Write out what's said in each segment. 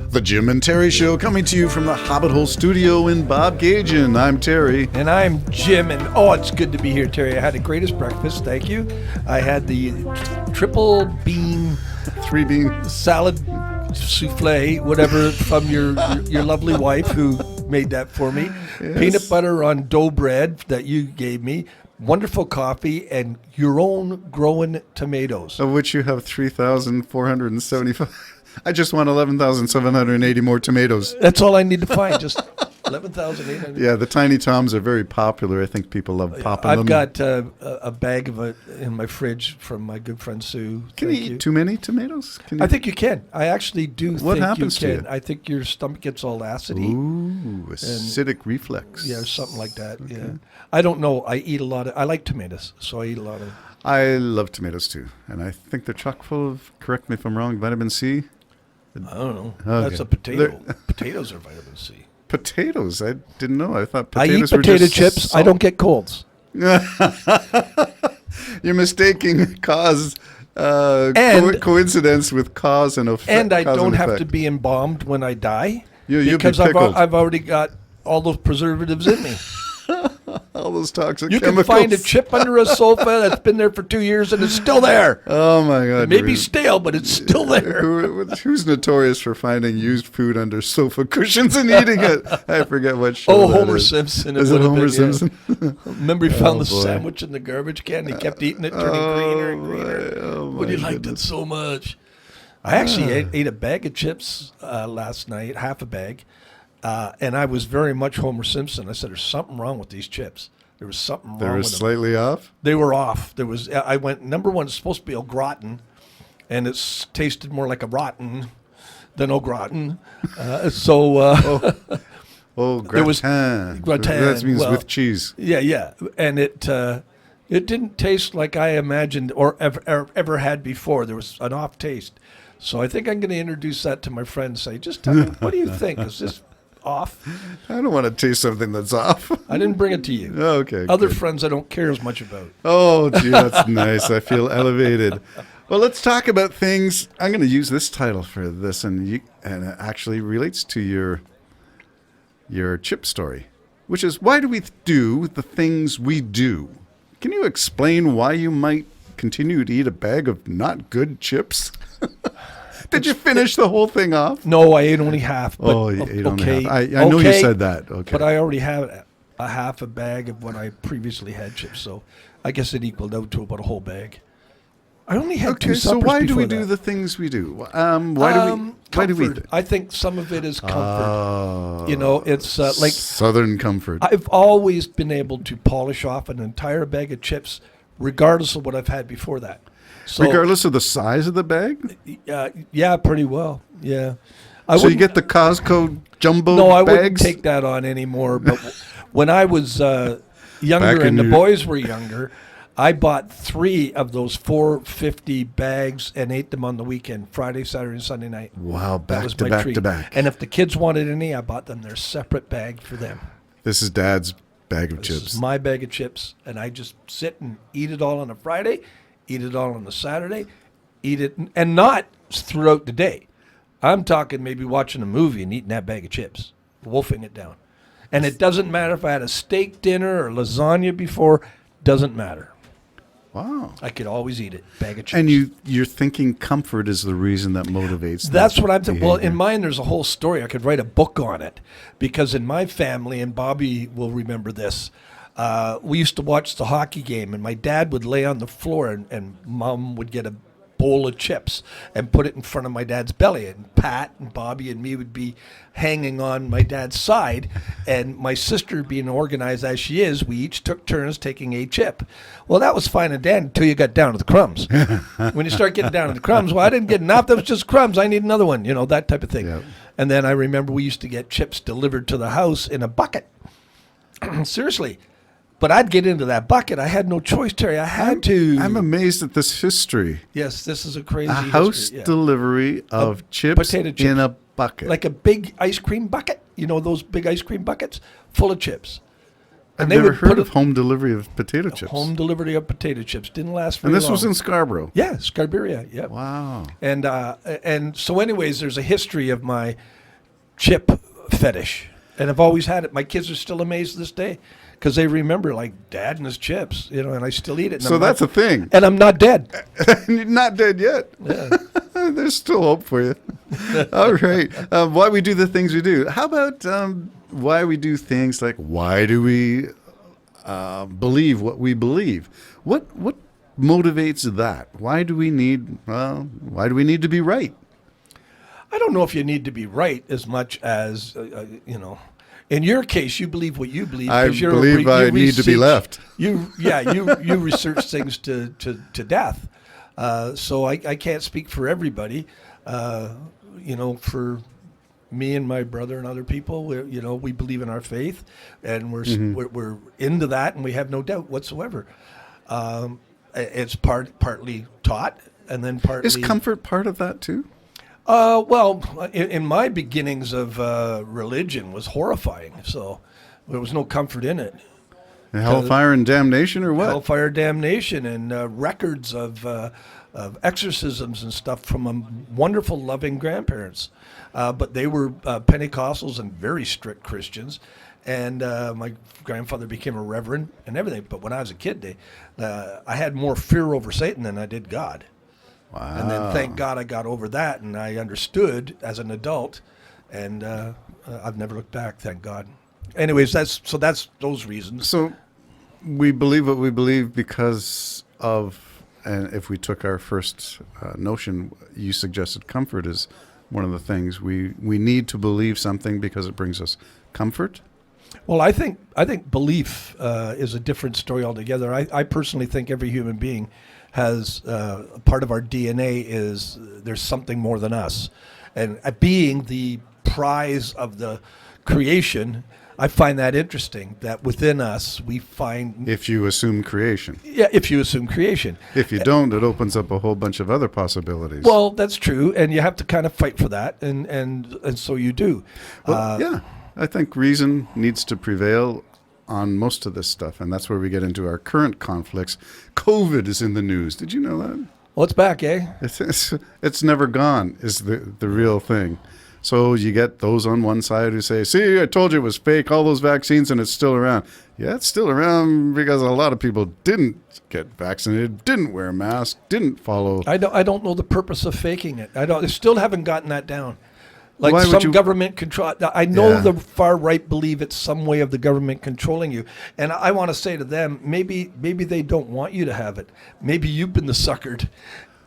The Jim and Terry Show, coming to you from the Hobbit Hole Studio in Bobgation. I'm Terry. And I'm Jim, and it's good to be here, Terry. I had the greatest breakfast, thank you. I had the triple bean, 3-bean salad souffle, whatever, from your lovely wife who made that for me. Yes. Peanut butter on dough bread that you gave me. Wonderful coffee and your own growing tomatoes. of which you have 3,475. I just want 11,780 more tomatoes. That's all I need to find, just 11,800. Yeah, the Tiny Toms are very popular. I think people love popping them. I've got a bag of it in my fridge from my good friend Sue. Can you eat too many tomatoes? I think you can. I actually do What think happens you to can. you? I think your stomach gets all acidy. Ooh, acidic reflex. Yeah, something like that. Okay. Yeah. I don't know. I like tomatoes, so I eat a lot of. I love tomatoes too, and I think they're chock full of, correct me if I'm wrong, vitamin C. I don't know. Okay. That's a potato. Potatoes are vitamin C. Potatoes? I didn't know. I thought I potatoes eat were potato just chips. salt. I don't get colds. You're mistaking cause, And- coincidence with cause and effect. And I cause don't have effect. to be embalmed when I die You'll be because pickled. I've already got all those preservatives in me. All those toxic You chemicals. can find a chip under a sofa that's been there for 2 years and it's still there. Oh my God! It may be really. stale, but it's still there. Who's notorious for finding used food under sofa cushions and eating it? I forget what show. that Homer is. Simpson. Is it would have Homer been, yeah. Simpson? Remember he found the boy. sandwich in the garbage can? He kept eating it, turning greener and greener. Oh, But he my liked it goodness. so much. I actually ate a bag of chips last night, half a bag, and I was very much Homer Simpson. I said, "There's something wrong with these chips. There was something They wrong were with them." slightly off. They were off. There was. I went number one. It's supposed to be au gratin, and it's tasted more like a rotten than au gratin. Oh, There was gratin. gratin, That means well- with cheese. Yeah, and it didn't taste like I imagined or ever had before. There was an off taste, so I think I'm going to introduce that to my friends. Say, just tell me, what do you think? Is this off? I don't want to taste something that's off. I didn't bring it to you. Okay. Other good. friends I don't care as much about. Oh, gee, that's nice. I feel elevated. Well, let's talk about things. I'm going to use this title for this, and it actually relates to your chip story, which is, why do we do the things we do? Can you explain why you might continue to eat a bag of not good chips? Did you finish the whole thing off? No, I ate only half. But, Oh, you ate only okay, half. I know you okay, said that. Okay. But I already had a half a bag of what I previously had chips, so I guess it equaled out to about a whole bag. I only had two Okay, so suppers why do we before do that. the things we do? Why do we? Comfort. I think some of it is comfort. Oh, You know, it's like Southern comfort. I've always been able to polish off an entire bag of chips, regardless of what I've had before that. So, Regardless of the size of the bag? yeah, pretty well. Yeah. So you wouldn't- get the Costco jumbo no, I wouldn't bags? take that on anymore. But when I was Back younger in and the your- boys were younger, I bought 3 of those 450 bags and ate them on the weekend, Friday, Saturday, and Sunday night. Wow, That back was to my back treat. to back. And if the kids wanted any, I bought them their separate bag for them. This is Dad's bag of This chips. is my bag of chips, and I just sit and eat it all on a Friday, eat it all on a Saturday, eat it, and not throughout the day. I'm talking maybe watching a movie and eating that bag of chips, wolfing it down. And it doesn't matter if I had a steak dinner or lasagna before, doesn't matter. Wow. I could always eat it, bag of chips. And you're thinking comfort is the reason that motivates That's that what I'm thinking. Well, in behavior. mine, there's a whole story. I could write a book on it because in my family, and Bobby will remember this, we used to watch the hockey game, and my dad would lay on the floor, and Mom would get a bowl of chips and put it in front of my dad's belly, and Pat and Bobby and me would be hanging on my dad's side, and my sister, being organized as she is, we each took turns taking a chip. Well, that was fine and dandy until you got down to the crumbs. When you start getting down to the crumbs, well, I didn't get enough. That was just crumbs. I need another one, that type of thing. Yep. And then I remember we used to get chips delivered to the house in a bucket. Seriously. But I'd get into that bucket. I had no choice, Terry. I had to. I'm amazed at this history. Yes, this is a crazy A house history, yeah. delivery of chips potato chips. in a bucket. Like a big ice cream bucket. You know those big ice cream buckets full of chips. I've they never would heard put of home delivery of potato chips. Home delivery of potato chips. Didn't last very and this long. was in Yeah, Scarborough. Scarberia. Yeah. Wow. And so, anyways, there's a history of my chip fetish, and I've always had it. My kids are still amazed to this day because they remember, like, Dad and his chips, you know, and I still eat it. So that's a thing. And I'm not dead. You're not dead yet. Yeah. There's still hope for you. All right. Why we do the things we do. How about why we do things like, why do we believe what we believe? What motivates that? Why do we need to be right? I don't know if you need to be right as much as, in your case, you believe what you believe. I 'cause believe I need to be left. You research things to death. So I can't speak for everybody. For me and my brother and other people, we believe in our faith, and we're into that, and we have no doubt whatsoever. It's partly taught, and then partly Is comfort part of that too? In my beginnings of religion was horrifying, so there was no comfort in it. Hellfire and damnation, or what? Hellfire, damnation, and records of exorcisms and stuff from wonderful, loving grandparents. But they were Pentecostals and very strict Christians. And my grandfather became a reverend and everything. But when I was a kid, I had more fear over Satan than I did God. Wow. And then thank God I got over that, and I understood as an adult, and I've never looked back, thank God. Anyways, that's those reasons. So we believe what we believe because of, and if we took our first notion, you suggested comfort is one of the things. We need to believe something because it brings us comfort. Well, I think belief is a different story altogether. I personally think every human being has part of our DNA is there's something more than us. And being the prize of the creation, I find that interesting, that within us we find... If you assume creation. Yeah, if you assume creation. If you don't, it opens up a whole bunch of other possibilities. Well, that's true, and you have to kind of fight for that, and so you do. Well, yeah, I think reason needs to prevail on most of this stuff, and that's where we get into our current conflicts. COVID is in the news. Did you know that? Well, it's back, eh? It's never gone is the real thing. So you get those on one side who say, see, I told you it was fake, all those vaccines, and it's still around. Yeah, it's still around because a lot of people didn't get vaccinated, didn't wear masks, didn't follow. I don't know the purpose of faking it. I still haven't gotten that down. Like Why would some you- government control. I know Yeah. the far right believe it's some way of the government controlling you, and I want to say to them, maybe they don't want you to have it. Maybe you've been the suckered.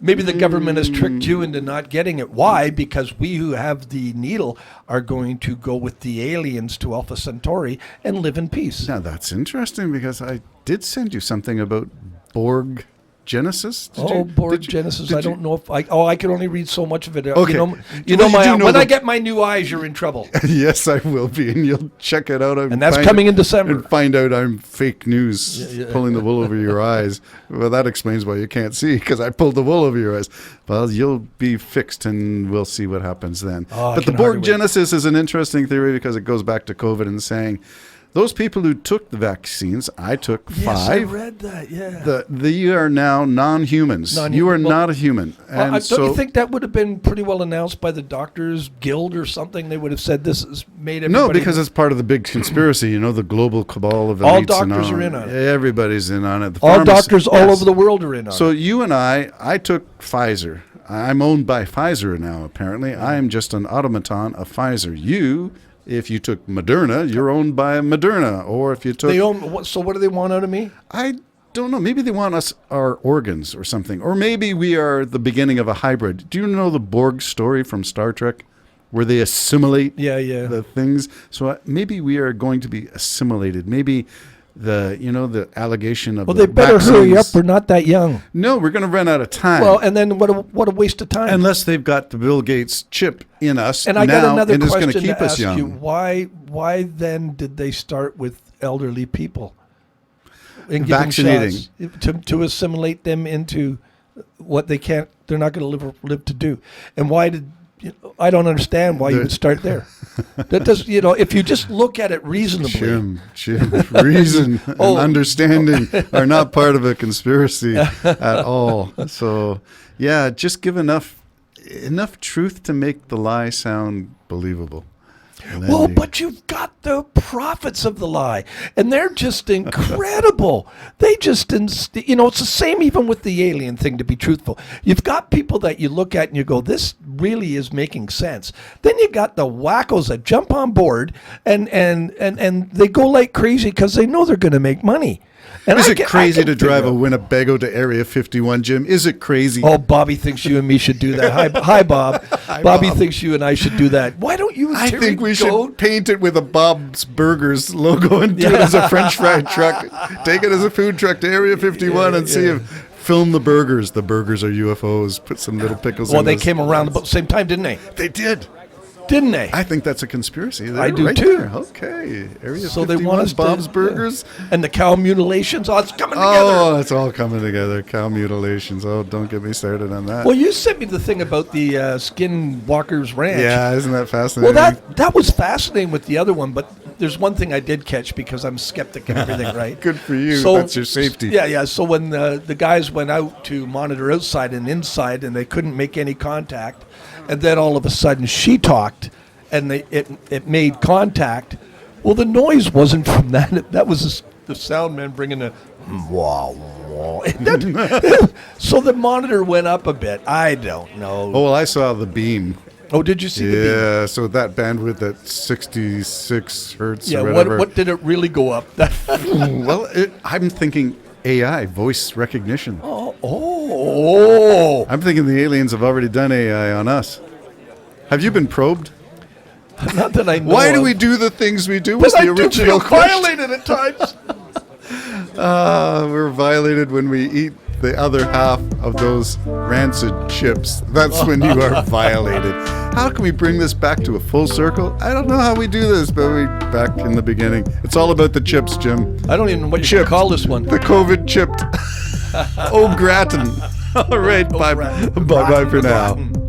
Maybe the government has tricked you into not getting it. Why? Because we who have the needle are going to go with the aliens to Alpha Centauri and live in peace. Now, that's interesting because I did send you something about Borg Genesis. Borg Genesis. I don't know if I can only read so much of it. Okay. You Well, know you do know when the- I get my new eyes, you're in trouble. Yes, I will be, and you'll check it out. And that's coming in December. And find out I'm fake news, Yeah. pulling the wool over your eyes. Well, that explains why you can't see, because I pulled the wool over your eyes. Well, you'll be fixed, and we'll see what happens then. Oh, I But the can hardly Borg wait. Genesis is an interesting theory because it goes back to COVID and saying, those people who took the vaccines, I took Yes, I 5. read that. Yeah. You are now non-humans. You are Well, not a human. And Don't you think that would have been pretty well announced by the Doctors Guild or something? They would have said this has made everybody... No, because it's part of the big conspiracy, the global cabal of elites. All doctors and all. are in on it. Everybody's in on it. The all pharmaci- doctors all Yes. over the world are in on So it. you and I took Pfizer. I'm owned by Pfizer now, apparently. I am just an automaton of Pfizer. You, if you took Moderna, you're owned by Moderna. Or if you took... So what do they want out of me? I don't know. Maybe they want our organs or something. Or maybe we are the beginning of a hybrid. Do you know the Borg story from Star Trek? Where they assimilate Yeah. the things. So maybe we are going to be assimilated. Maybe the allegation of Well, the they better hurry up. vaccines- We're not that young. No, we're going to run out of time. Well, and then what a waste of time. Unless they've got the Bill Gates chip in us And I now, got another and it's going question to keep to us ask young. you. Why then did they start with elderly people? And give them Vaccinating. shots to assimilate them into what they're not going to live to do. And why did I don't understand why you would start there. That does, if you just look at it reasonably. Jim, reason Oh. and understanding are not part of a conspiracy at all. So, yeah, just give enough truth to make the lie sound believable. And then Well, you- but you've got the prophets of the lie, and they're just incredible. They just, it's the same even with the alien thing, to be truthful. You've got people that you look at and you go, this really is making sense. Then you got the wackos that jump on board and they go like crazy because they know they're going to make money. And is I it can- I crazy can to drive a figure out- Winnebago to Area 51, Jim? Is it crazy? Oh, Bobby thinks you and me should do that. Hi, Bob. Bobby Bob. thinks you and I should do that. Why don't you and I Terry think we go? should paint it with a Bob's Burgers logo and do it as a French fry truck. Take it as a food truck to Area 51 and see if film the burgers. The burgers are UFOs. Put some little pickles. Well, in they those. came around about the same time, didn't they? They did. Didn't they? I think that's a conspiracy. They're I do right too. there. Okay, Area So 51, they want us Bob's to, Burgers. and the cow mutilations. Oh, it's coming together. Oh, it's all coming together. Cow mutilations. Oh, don't get me started on that. Well, you sent me the thing about the Skinwalkers Ranch. Yeah, isn't that Well, fascinating? that was fascinating with the other one, but there's one thing I did catch because I'm skeptic and everything, right? Good for you. That's your safety. Yeah. So when the guys went out to monitor outside and inside, and they couldn't make any contact, and then all of a sudden she talked, and it made contact. Well, the noise wasn't from that. That was the sound man bringing a wah wah. So the monitor went up a bit. I don't know. Oh, well, I saw the beam. Oh, did you see the beam? Yeah, so that bandwidth at 66 hertz Yeah, or whatever. what did it really go up? Well, I'm thinking AI, voice recognition. Oh. I'm thinking the aliens have already done AI on us. Have you been probed? Not that I know Why do of. we do the things we do? Was But I the do original feel question. violated at times. We're violated when we eat the other half of those rancid chips. That's when you are violated. How can we bring this back to a full circle? I don't know how we do this, but we back in the beginning. It's all about the chips, Jim. I don't even know what you Chipped. should call this one. The COVID chipped. Oh, gratin. All right, bye. gratin. Bye-bye for Gratin, now. gratin.